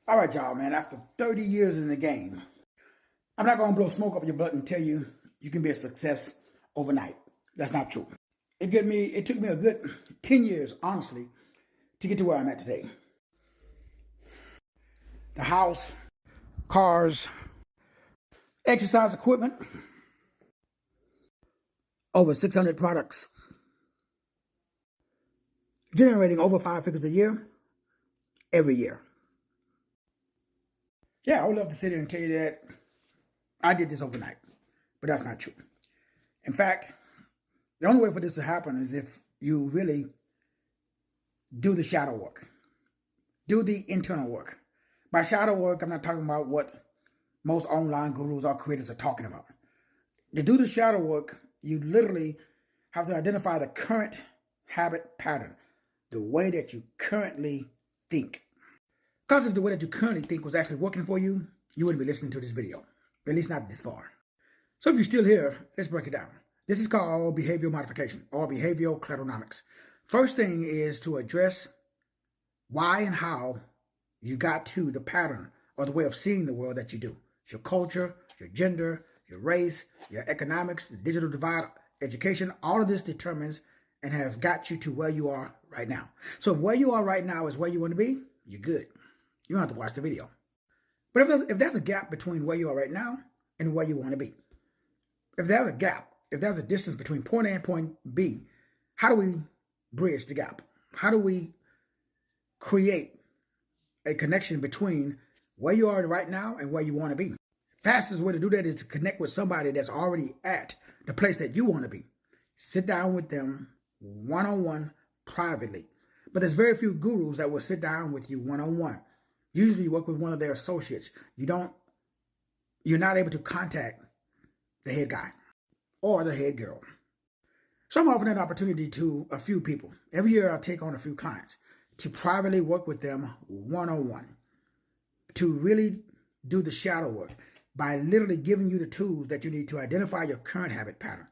All right, y'all, man. After 30 years in the game, I'm not going to blow smoke up your butt and tell you you can be a success overnight. That's not true. It took me a good 10 years, honestly, to get to where I'm at today. The house, cars, exercise equipment, over 600 products, generating over 5 figures a year, every year. Yeah, I would love to sit here and tell you that I did this overnight, but that's not true. In fact, the only way for this to happen is if you really do the shadow work, do the internal work. By shadow work, I'm not talking about what most online gurus or creators are talking about. To do the shadow work, you literally have to identify the current habit pattern, the way that you currently think. Because if the way that you currently think was actually working for you, you wouldn't be listening to this video, at least not this far. So if you're still here, let's break it down. This is called behavioral modification or behavioral cladonomics. First thing is to address why and how you got to the pattern or the way of seeing the world that you do. It's your culture, your gender, your race, your economics, the digital divide, education. All of this determines and has got you to where you are right now. So if where you are right now is where you want to be, you're good. You don't have to watch the video. But if there's a gap between where you are right now and where you want to be, if there's a gap, if there's a distance between point A and point B, how do we bridge the gap? How do we create a connection between where you are right now and where you want to be? Fastest way to do that is to connect with somebody that's already at the place that you want to be. Sit down with them one-on-one privately. But there's very few gurus that will sit down with you one-on-one. Usually you work with one of their associates. You're not able to contact the head guy or the head girl. So I'm offering that opportunity to a few people. Every year I take on a few clients to privately work with them one-on-one, to really do the shadow work by literally giving you the tools that you need to identify your current habit pattern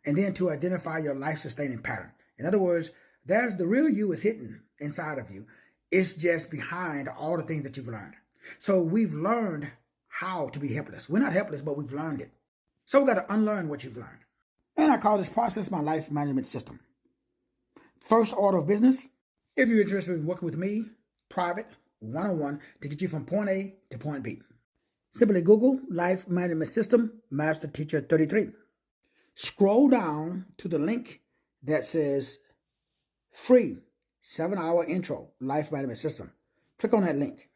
and then to identify your life-sustaining pattern. In other words, there's the real you is hidden inside of you. It's just behind all the things that you've learned. So we've learned how to be helpless. We're not helpless, but we've learned it. So we've got to unlearn what you've learned. And I call this process my life management system. First order of business, if you're interested in working with me, private, one-on-one, to get you from point A to point B. Simply Google Life Management System, Master Teacher 33. Scroll down to the link that says free 7-hour intro life management system. Click on that link.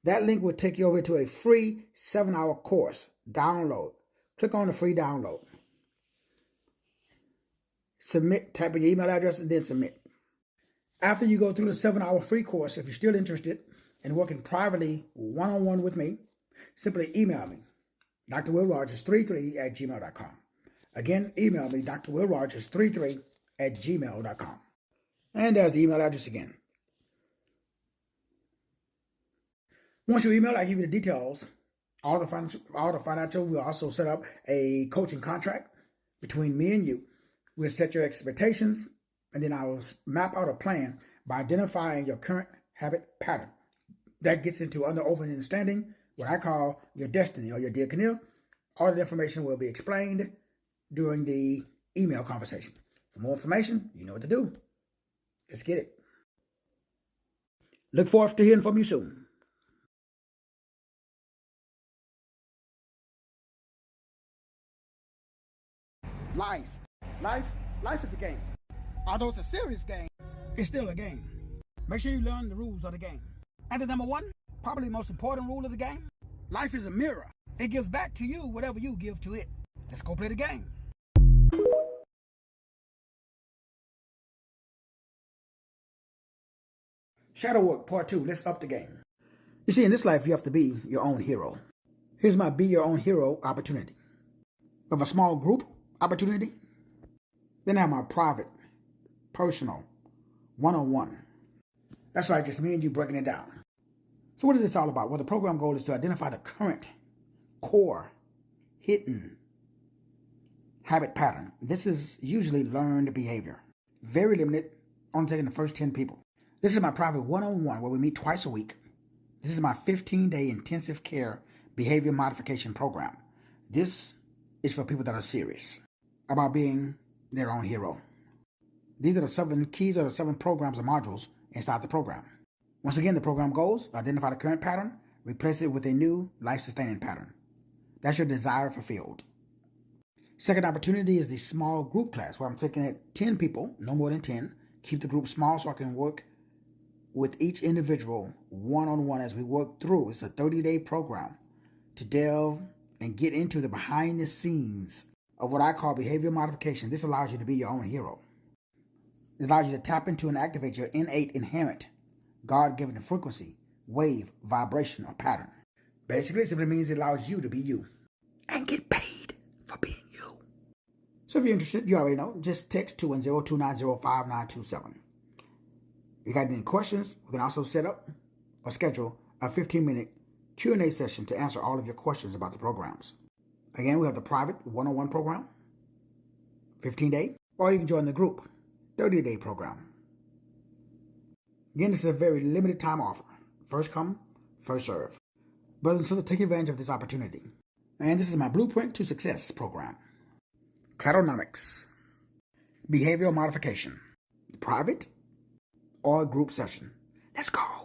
That link will take you over to a free 7-hour course. Download. Click on the free download. Submit, type in your email address and then submit. After you go through the 7-hour free course, if you're still interested in working privately one-on-one with me, simply email me, drwillrogers33@gmail.com. Again, email me, drwillrogers33@gmail.com. And there's the email address again. Once you email, I give you the details, all the financial. We'll also set up a coaching contract between me and you. We'll set your expectations, and then I'll map out a plan by identifying your current habit pattern. That gets into understanding what I call your destiny or your dear Canil. All the information will be explained during the email conversation. For more information, you know what to do. Let's get it. Look forward to hearing from you soon. Life is a game. Although it's a serious game, it's still a game. Make sure you learn the rules of the game. And the number one, probably the most important rule of the game, life is a mirror. It gives back to you whatever you give to it. Let's go play the game. Shadow work, part 2. Let's up the game. You see, in this life, you have to be your own hero. Here's my be your own hero opportunity. Of a small group opportunity. Then I have my private, personal, one-on-one. That's right, just me and you breaking it down. So what is this all about? Well, the program goal is to identify the current, core, hidden habit pattern. This is usually learned behavior. Very limited, only taking the first 10 people. This is my private one-on-one where we meet twice a week. This is my 15-day intensive care behavior modification program. This is for people that are serious about being their own hero. These are the 7 keys or the 7 programs or modules inside the program. Once again, the program goes, identify the current pattern, replace it with a new life-sustaining pattern. That's your desire fulfilled. Second opportunity is the small group class, where I'm taking it 10 people, no more than 10. Keep the group small so I can work with each individual one-on-one as we work through. It's a 30-day program to delve and get into the behind the scenes of what I call behavior modification. This allows you to be your own hero. This allows you to tap into and activate your innate, inherent, God-given frequency, wave, vibration, or pattern. Basically, it simply means it allows you to be you and get paid for being you. So if you're interested, you already know, just text 210-290-5927. If you got any questions, we can also set up or schedule a 15-minute Q&A session to answer all of your questions about the programs. Again, we have the private one-on-one program, 15-day, or you can join the group, 30-day program. Again, this is a very limited time offer. First come, first serve. Brothers and sisters, take advantage of this opportunity. And this is my Blueprint to Success program. Cladonomics, behavioral modification, private or group session. Let's go.